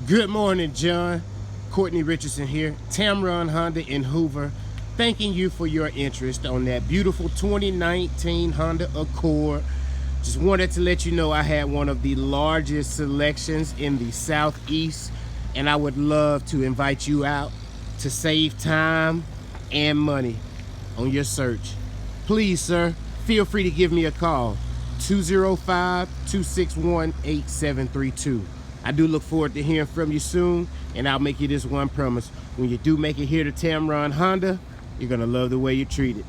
Good morning, John. Courtney Richardson here, Tameron Honda in Hoover. Thanking you for your interest on that beautiful 2019 Honda Accord. Just wanted to let you know I had one of the largest selections in the Southeast, and I would love to invite you out to save time and money on your search. Please, sir, feel free to give me a call, 205-261-8732. I do look forward to hearing from you soon, and I'll make you this one promise. When you do make it here to Tameron Honda, you're gonna love the way you're treated.